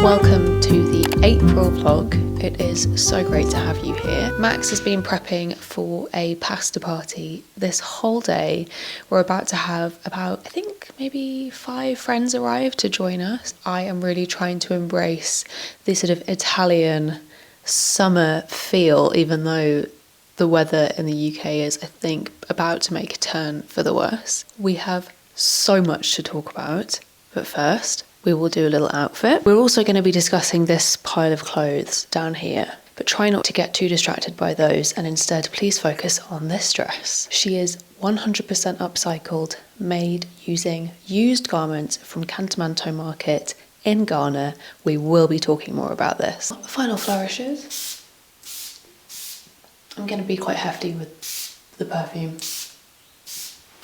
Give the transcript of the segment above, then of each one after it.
Welcome to the April vlog. It is so great to have you here. Max has been prepping for a pasta party this whole day. We're about to have about, I think, maybe 5 friends arrive to join us. I am really trying to embrace the sort of Italian summer feel, even though the weather in the UK is, I think, about to make a turn for the worse. We have so much to talk about, but first, we will do a little outfit. We're also going to be discussing this pile of clothes down here, but try not to get too distracted by those and instead please focus on this dress. She is 100% upcycled, made using used garments from Kantamanto market in Ghana. We will be talking more about this. Final flourishes. I'm going to be quite hefty with the perfume.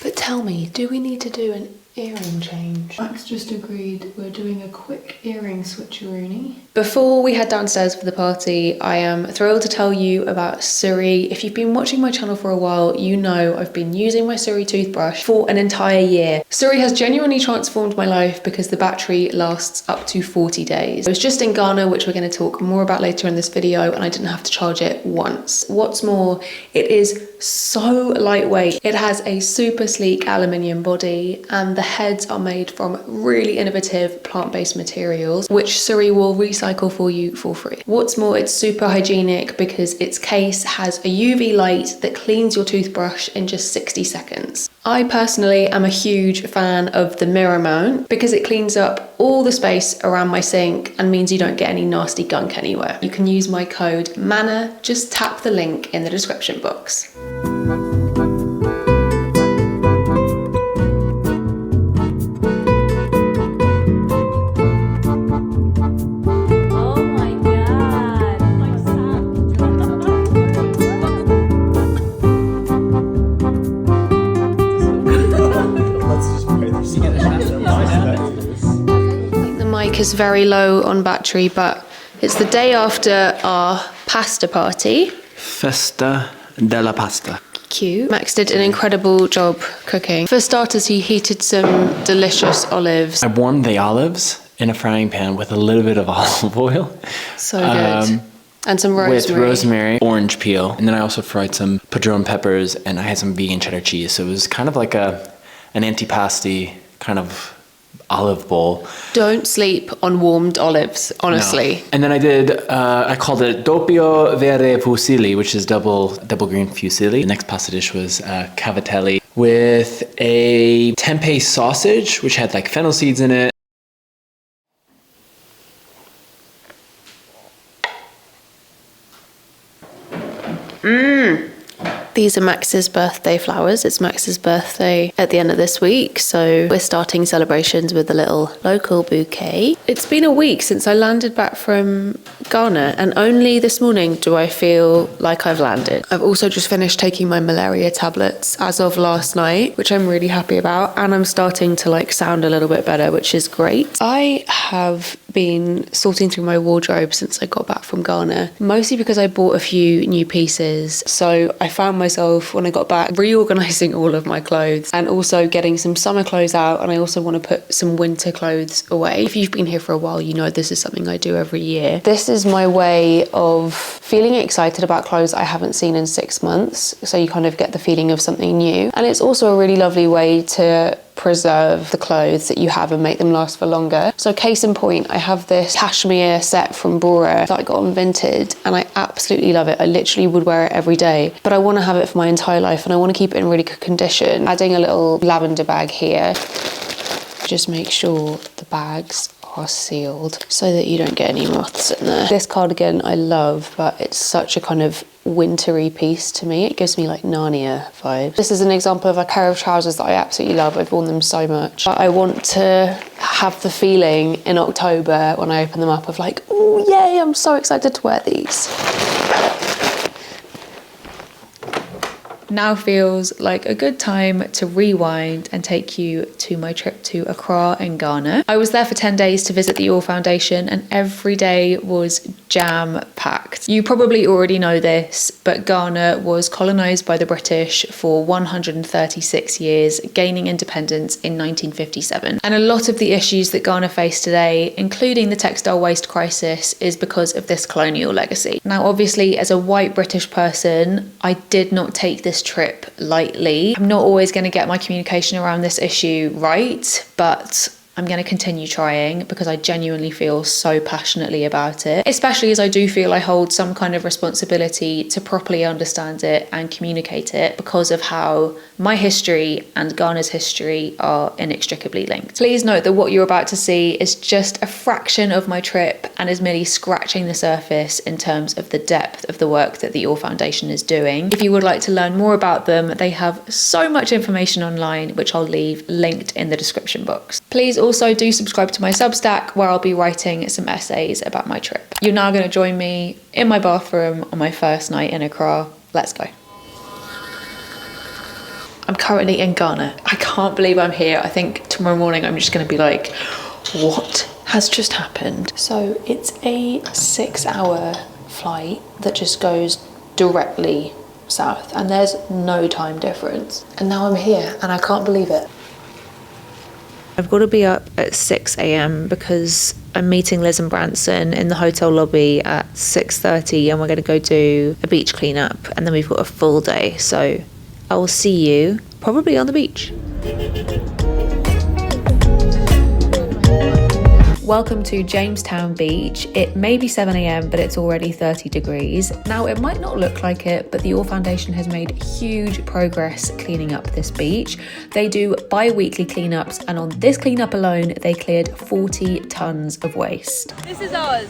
But tell me, do we need to do an earring change? Max just agreed we're doing a quick earring switcheroony. Before we head downstairs for the party, I am thrilled to tell you about Suri. If you've been watching my channel for a while, you know I've been using my Suri toothbrush for an entire year. Suri has genuinely transformed my life because the battery lasts up to 40 days. I was just in Ghana, which we're going to talk more about later in this video, and I didn't have to charge it once. What's more, it is so lightweight. It has a super sleek aluminium body and the heads are made from really innovative plant-based materials, which Suri will recycle for you for free. What's more, it's super hygienic because its case has a UV light that cleans your toothbrush in just 60 seconds. I personally am a huge fan of the mirror mount because it cleans up all the space around my sink and means you don't get any nasty gunk anywhere. You can use my code MANNA, just tap the link in the description box. Is very low on battery, but it's the day after our pasta party. Festa della pasta. Cute. Max did an incredible job cooking. For starters, he heated some delicious olives. I warmed the olives in a frying pan with a little bit of olive oil. So good. And some rosemary. With rosemary, orange peel. And then I also fried some padron peppers and I had some vegan cheddar cheese. So it was kind of like an antipasti kind of olive bowl. Don't sleep on warmed olives, honestly. No. And then I called it doppio verde fusilli, which is double green fusilli. The next pasta dish was cavatelli with a tempeh sausage, which had like fennel seeds in it. These are Max's birthday flowers. It's Max's birthday at the end of this week, so we're starting celebrations with a little local bouquet. It's been a week since I landed back from Ghana, and only this morning do I feel like I've landed. I've also just finished taking my malaria tablets as of last night, which I'm really happy about, and I'm starting to sound a little bit better, which is great. I have been sorting through my wardrobe since I got back from Ghana, mostly because I bought a few new pieces. So I found myself, when I got back, reorganizing all of my clothes and also getting some summer clothes out, and I also want to put some winter clothes away. If you've been here for a while, you know this is something I do every year. This is my way of feeling excited about clothes I haven't seen in 6 months, so you kind of get the feeling of something new. And it's also a really lovely way to preserve the clothes that you have and make them last for longer. So case in point, I have this cashmere set from Bora that I got on Vinted and I absolutely love it. I literally would wear it every day, but I want to have it for my entire life and I want to keep it in really good condition. Adding a little lavender bag here. Just make sure the bags are sealed so that you don't get any moths in there. This cardigan I love, but it's such a kind of wintry piece to me. It gives me like Narnia vibes. This is an example of a pair of trousers that I absolutely love. I've worn them so much. But I want to have the feeling in October when I open them up of like, oh yay, I'm so excited to wear these. Now feels like a good time to rewind and take you to my trip to Accra in Ghana. I was there for 10 days to visit the All Foundation and every day was jam-packed. You probably already know this, but Ghana was colonised by the British for 136 years, gaining independence in 1957. And a lot of the issues that Ghana face today, including the textile waste crisis, is because of this colonial legacy. Now, obviously, as a white British person, I did not take this trip lightly. I'm not always going to get my communication around this issue right, but I'm going to continue trying because I genuinely feel so passionately about it, especially as I do feel I hold some kind of responsibility to properly understand it and communicate it because of how my history and Ghana's history are inextricably linked. Please note that what you're about to see is just a fraction of my trip and is merely scratching the surface in terms of the depth of the work that the All Foundation is doing. If you would like to learn more about them, they have so much information online, which I'll leave linked in the description box. Please also do subscribe to my Substack, where I'll be writing some essays about my trip. You're now going to join me in my bathroom on my first night in Accra. Let's go. I'm currently in Ghana. I can't believe I'm here. I think tomorrow morning I'm just going to be like, what has just happened? So it's a 6-hour flight that just goes directly south, and there's no time difference. And now I'm here and I can't believe it. I've got to be up at 6 a.m. because I'm meeting Liz and Branson in the hotel lobby at 6:30, and we're going to go do a beach cleanup, and then we've got a full day. So I will see you probably on the beach. Welcome to Jamestown Beach. It may be 7 a.m, but it's already 30 degrees. Now, it might not look like it, but the All Foundation has made huge progress cleaning up this beach. They do bi-weekly cleanups, and on this cleanup alone, they cleared 40 tons of waste. This is ours.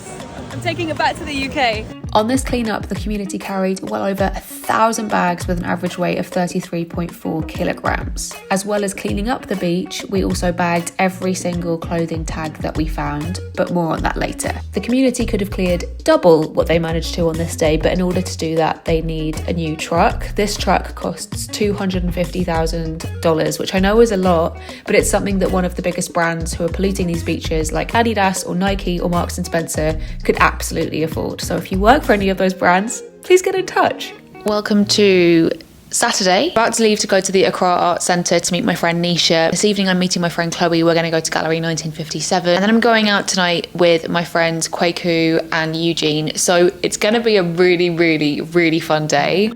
I'm taking it back to the UK. On this cleanup, the community carried well over 1,000 bags with an average weight of 33.4 kilograms. As well as cleaning up the beach, we also bagged every single clothing tag that we found, but more on that later. The community could have cleared double what they managed to on this day, but in order to do that, they need a new truck. This truck costs $250,000, which I know is a lot, but it's something that one of the biggest brands who are polluting these beaches, like Adidas or Nike or Marks & Spencer, could absolutely afford. So if you work for any of those brands, please get in touch. Welcome to Saturday. About to leave to go to the Accra Art Centre to meet my friend Nisha. This evening I'm meeting my friend Chloe. We're going to go to Gallery 1957. And then I'm going out tonight with my friends Kwaku and Eugene. So it's going to be a really, really, really fun day.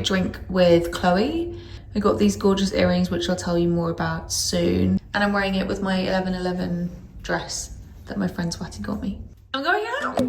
Drink with Chloe. I got these gorgeous earrings, which I'll tell you more about soon. And I'm wearing it with my 11/11 dress that my friend Swati got me. I'm going out.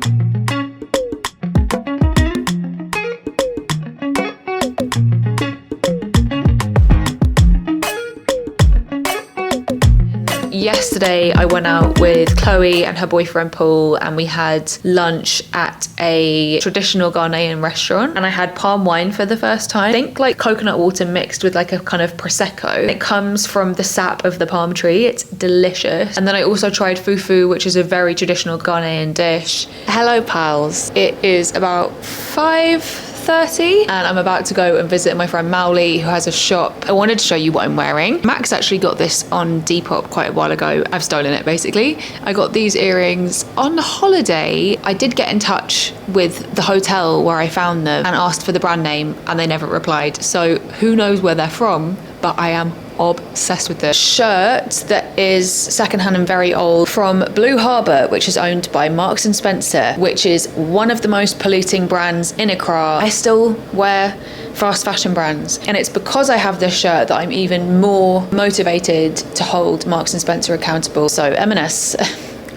Yesterday I went out with Chloe and her boyfriend Paul, and we had lunch at a traditional Ghanaian restaurant, and I had palm wine for the first time. I think like coconut water mixed with like a kind of prosecco. It comes from the sap of the palm tree. It's delicious. And then I also tried fufu, which is a very traditional Ghanaian dish. Hello pals. It is about 5:30 and I'm about to go and visit my friend Mauli, who has a shop. I wanted to show you what I'm wearing. Max actually got this on Depop quite a while ago. I've stolen it basically. I got these earrings on holiday. I did get in touch with the hotel where I found them and asked for the brand name, and they never replied. So who knows where they're from, but I am obsessed with this shirt that is secondhand and very old from Blue Harbour, which is owned by Marks and Spencer, which is one of the most polluting brands in Accra. I still wear fast fashion brands, and it's because I have this shirt that I'm even more motivated to hold Marks and Spencer accountable. So M&S,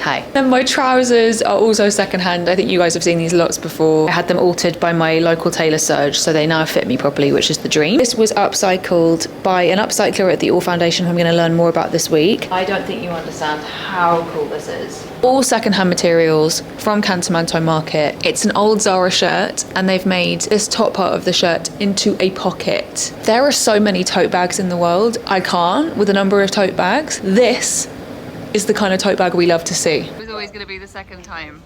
Hi. Then my trousers are also secondhand. I think you guys have seen these lots before. I had them altered by my local tailor Serge, so they now fit me properly, which is the dream. This was upcycled by an upcycler at the All Foundation who I'm going to learn more about this week. I don't think you understand how cool this is. All secondhand materials from Kantamanto market. It's an old Zara shirt and they've made this top part of the shirt into a pocket. There are so many tote bags in the world. I can't with a number of tote bags. This is the kind of tote bag we love to see. It was always going to be the second time.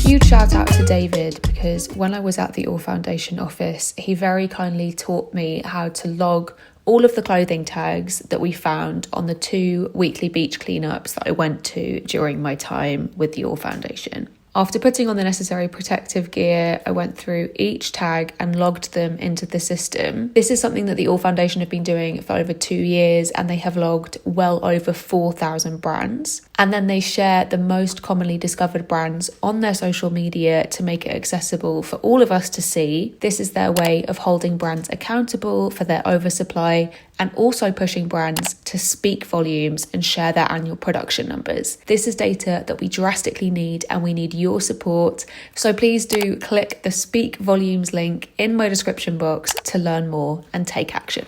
Huge shout out to David, because when I was at the All Foundation office, he very kindly taught me how to log all of the clothing tags that we found on the 2 weekly beach cleanups that I went to during my time with the All Foundation. After putting on the necessary protective gear, I went through each tag and logged them into the system. This is something that the All Foundation have been doing for over 2 years, and they have logged well over 4,000 brands. And then they share the most commonly discovered brands on their social media to make it accessible for all of us to see. This is their way of holding brands accountable for their oversupply and also pushing brands to speak volumes and share their annual production numbers. This is data that we drastically need, and we need your support. So please do click the Speak Volumes link in my description box to learn more and take action.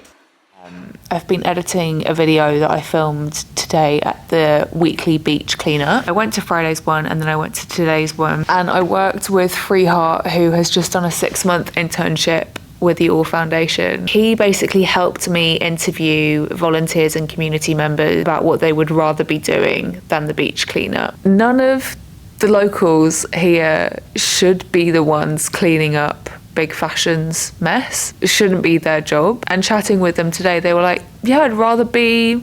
I've been editing a video that I filmed today at the weekly beach cleanup. I went to Friday's one and then I went to today's one, and I worked with Freeheart, who has just done a 6-month internship with the All Foundation. He basically helped me interview volunteers and community members about what they would rather be doing than the beach cleanup. None of the locals here should be the ones cleaning up Big Fashion's mess. It shouldn't be their job. And chatting with them today, they were like, yeah, I'd rather be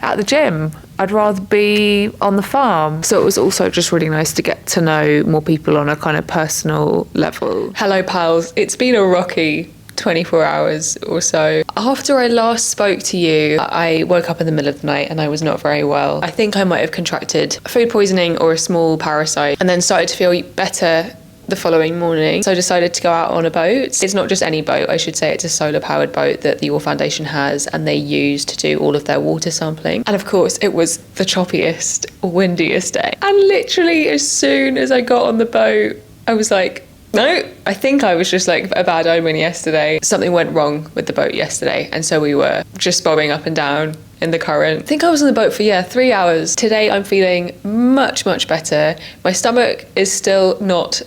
at the gym. I'd rather be on the farm. So it was also just really nice to get to know more people on a kind of personal level. Hello, pals. It's been a rocky 24 hours or so. After I last spoke to you, I woke up in the middle of the night and I was not very well. I think I might have contracted food poisoning or a small parasite, and then started to feel better the following morning. So I decided to go out on a boat. It's not just any boat, I should say. It's a solar powered boat that the All Foundation has and they use to do all of their water sampling. And of course it was the choppiest, windiest day. And literally as soon as I got on the boat, I was like, no, I think I was just like a bad omen yesterday. Something went wrong with the boat yesterday, and so we were just bobbing up and down in the current. I think I was on the boat for 3 hours. Today I'm feeling much better. My stomach is still not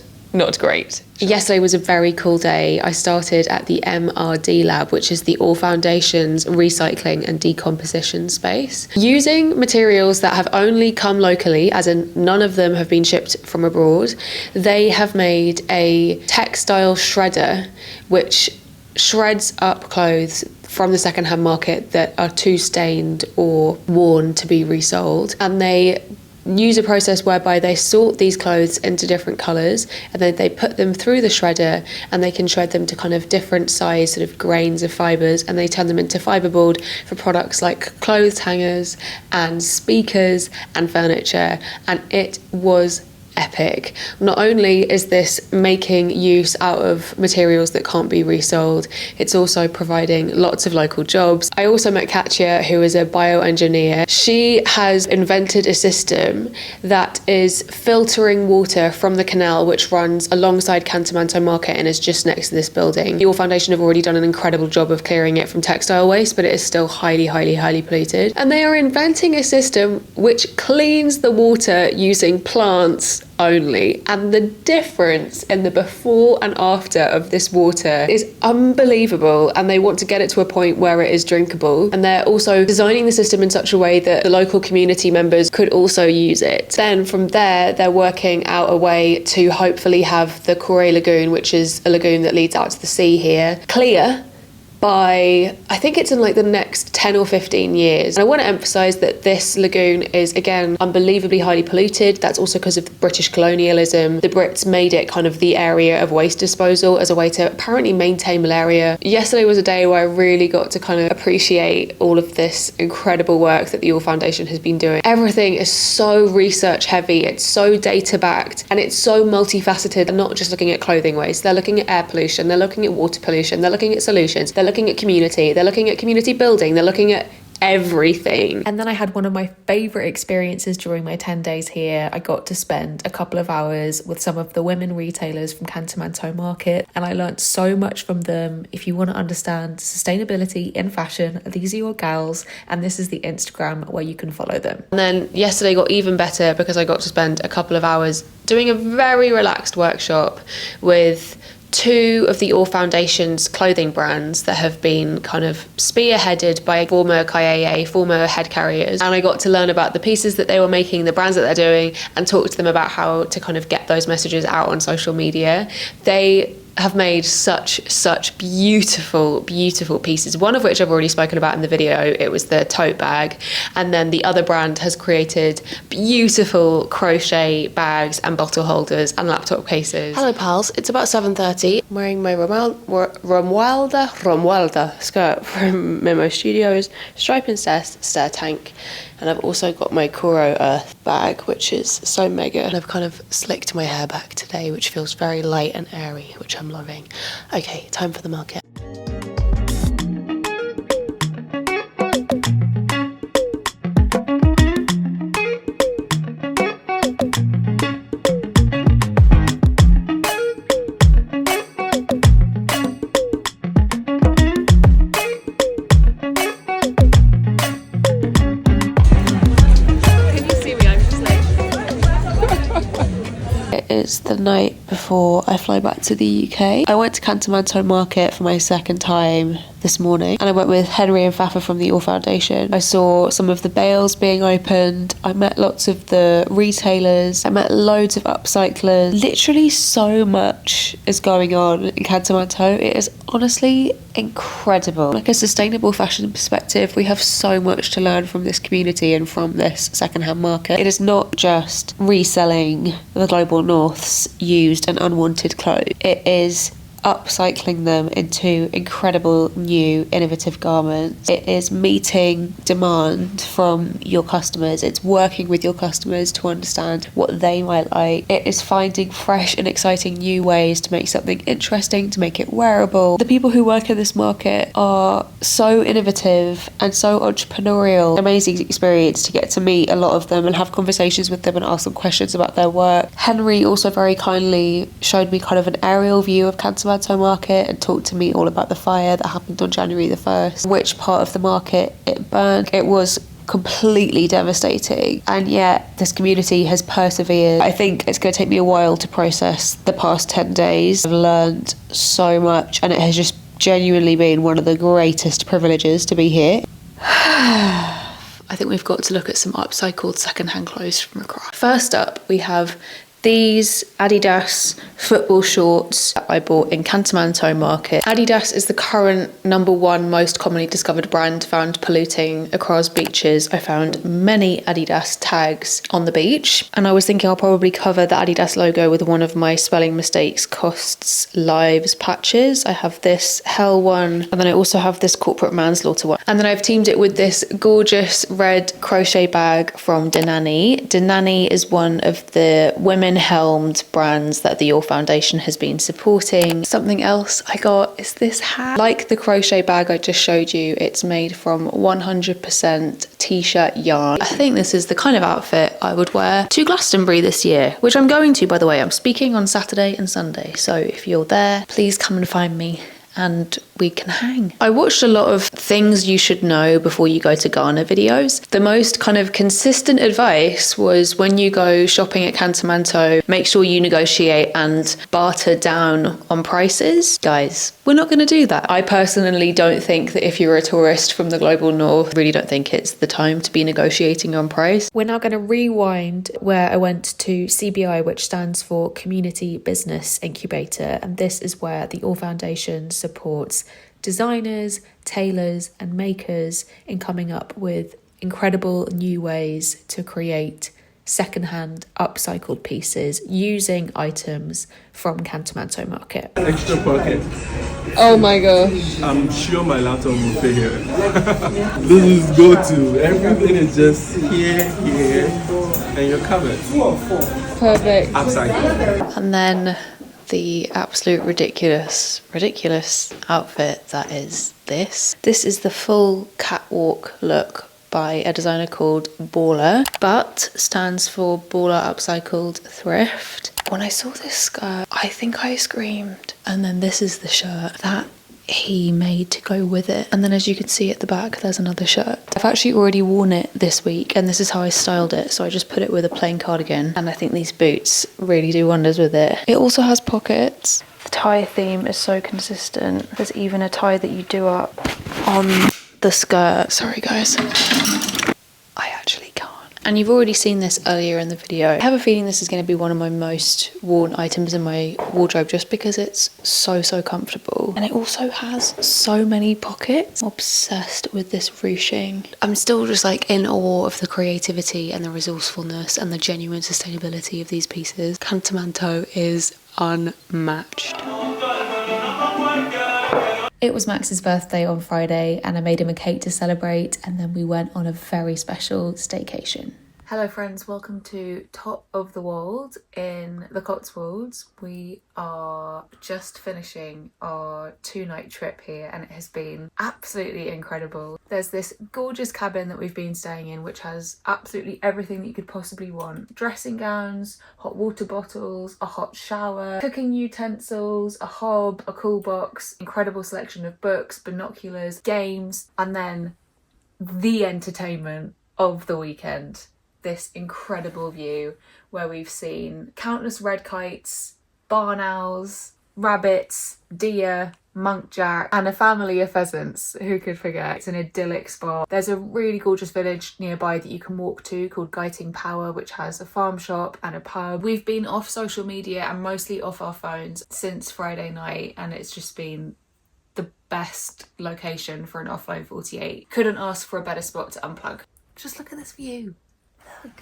great. Yesterday was a very cool day. I started at the MRD lab, which is the All Foundation's recycling and decomposition space. Using materials that have only come locally, as in none of them have been shipped from abroad, they have made a textile shredder which shreds up clothes from the secondhand market that are too stained or worn to be resold, and they use a process whereby they sort these clothes into different colours, and then they put them through the shredder, and they can shred them to kind of different size sort of grains of fibres, and they turn them into fibreboard for products like clothes hangers and speakers and furniture. And it was epic. Not only is this making use out of materials that can't be resold, it's also providing lots of local jobs. I also met Katya, who is a bioengineer. She has invented a system that is filtering water from the canal which runs alongside Kantamanto Market and is just next to this building. The All Foundation have already done an incredible job of clearing it from textile waste, but it is still highly polluted. And they are inventing a system which cleans the water using plants only, and the difference in the before and after of this water is unbelievable, and they want to get it to a point where it is drinkable. And they're also designing the system in such a way that the local community members could also use it. Then from there, they're working out a way to hopefully have the Kore Lagoon, which is a lagoon that leads out to the sea here, clear by, I think it's in like the next 10 or 15 years. And I want to emphasize that this lagoon is, again, unbelievably highly polluted. That's also because of the British colonialism. The Brits made it kind of the area of waste disposal as a way to apparently maintain malaria. Yesterday was a day where I really got to kind of appreciate all of this incredible work that the All Foundation has been doing. Everything is so research heavy, it's so data backed, and it's so multifaceted. They're not just looking at clothing waste, they're looking at air pollution, they're looking at water pollution, they're looking at solutions, they're looking at community, they're looking at community building, they're looking at everything. And then I had one of my favourite experiences during my 10 days here. I got to spend a couple of hours with some of the women retailers from Kantamanto market, and I learnt so much from them. If you want to understand sustainability in fashion, these are your gals, and this is the Instagram where you can follow them. And then yesterday got even better because I got to spend a couple of hours doing a very relaxed workshop with two of the All Foundation's clothing brands that have been kind of spearheaded by former KAA, former head carriers. And I got to learn about the pieces that they were making, the brands that they're doing, and talk to them about how to kind of get those messages out on social media. They have made such beautiful pieces, one of which I've already spoken about in the video. It was the tote bag, and then the other brand has created beautiful crochet bags and bottle holders and laptop cases. Hello pals, it's about 7:30. I'm wearing my Romualda skirt from Memo Studios, stripe and stair tank, and I've also got my Kuro Earth bag, which is so mega, and I've kind of slicked my hair back today, which feels very light and airy, which I'm loving. Okay, time for the market. It's the night before I fly back to the UK. I went to Kantamanto Market for my second time this morning, and I went with Henry and Fafa from the All Foundation. I saw some of the bales being opened. I met lots of the retailers. I met loads of upcyclers. Literally so much is going on in Kantamanto. It is honestly incredible. Like a sustainable fashion perspective, we have so much to learn from this community and from this secondhand market. It is not just reselling the global north's used and unwanted clothes. It is upcycling them into incredible new innovative garments. It is meeting demand from your customers. It's working with your customers to understand what they might like. It is finding fresh and exciting new ways to make something interesting, to make it wearable. The people who work in this market are so innovative and so entrepreneurial. Amazing experience to get to meet a lot of them and have conversations with them and ask them questions about their work. Henry also very kindly showed me kind of an aerial view of Kantamanto market and talked to me all about the fire that happened on January the 1st, which part of the market it burned. It was completely devastating, and yet this community has persevered. I think it's going to take me a while to process the past 10 days. I've learned so much, and it has just genuinely been one of the greatest privileges to be here. I think we've got to look at some upcycled secondhand clothes from across. First up, we have these Adidas football shorts that I bought in Kantamanto Market. Adidas is the current #1 most commonly discovered brand found polluting across beaches. I found many Adidas tags on the beach, and I was thinking I'll probably cover the Adidas logo with one of my spelling mistakes costs lives patches. I have this hell one, and then I also have this corporate manslaughter one. And then I've teamed it with this gorgeous red crochet bag from Denani. Denani is one of the women-helmed brands that the All Foundation has been supporting. Something else I got is this hat. Like the crochet bag I just showed you, it's made from 100% t-shirt yarn. I think this is the kind of outfit I would wear to Glastonbury this year, which I'm going to, by the way. I'm speaking on Saturday and Sunday, so if you're there, please come and find me and we can hang. I watched a lot of things you should know before you go to Ghana videos. The most kind of consistent advice was when you go shopping at Kantamanto, make sure you negotiate and barter down on prices. Guys, we're not going to do that. I personally don't think that if you're a tourist from the global north, really don't think it's the time to be negotiating on price. We're now going to rewind where I went to CBI, which stands for Community Business Incubator, and this is where the All Foundation supports designers, tailors and makers in coming up with incredible new ways to create secondhand upcycled pieces using items from Kantamanto market. Extra pocket. Oh my gosh. I'm sure my laptop will fit here. This is go-to. Everything is just here, and you're covered. Perfect. Upcycled. And then the absolute ridiculous outfit that is this. This is the full catwalk look by a designer called Baller, but stands for Baller Upcycled Thrift. When I saw this skirt, I think I screamed. And then this is the shirt that he made to go with it. And then as you can see at the back, there's another shirt. I've actually already worn it this week and this is how I styled it. So I just put it with a plain cardigan and I think these boots really do wonders with it. It also has pockets. The tie theme is so consistent. There's even a tie that you do up on the skirt. Sorry guys, I actually can't. And you've already seen this earlier in the video. I have a feeling this is going to be one of my most worn items in my wardrobe just because it's so comfortable. And it also has so many pockets. I'm obsessed with this ruching. I'm still just like in awe of the creativity and the resourcefulness and the genuine sustainability of these pieces. Kantamanto is unmatched. It was Max's birthday on Friday and I made him a cake to celebrate and then we went on a very special staycation. Hello friends, welcome to Top of the Wold in the Cotswolds. We are just finishing our 2-night trip here and it has been absolutely incredible. There's this gorgeous cabin that we've been staying in which has absolutely everything that you could possibly want. Dressing gowns, hot water bottles, a hot shower, cooking utensils, a hob, a cool box, incredible selection of books, binoculars, games, and then the entertainment of the weekend. This incredible view where we've seen countless red kites, barn owls, rabbits, deer, muntjac and a family of pheasants. Who could forget? It's an idyllic spot. There's a really gorgeous village nearby that you can walk to called Guiting Power, which has a farm shop and a pub. We've been off social media and mostly off our phones since Friday night and it's just been the best location for an offline 48. Couldn't ask for a better spot to unplug. Just look at this view. Look.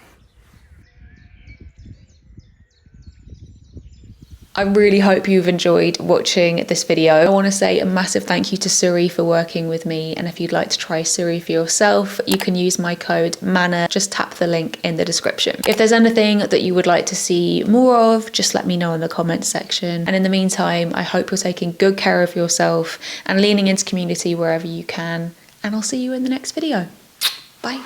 I really hope you've enjoyed watching this video. I want to say a massive thank you to Suri for working with me, and if you'd like to try Suri for yourself, you can use my code MANNA. Just tap the link in the description. If there's anything that you would like to see more of, just let me know in the comments section. And in the meantime, I hope you're taking good care of yourself and leaning into community wherever you can, and I'll see you in the next video. Bye.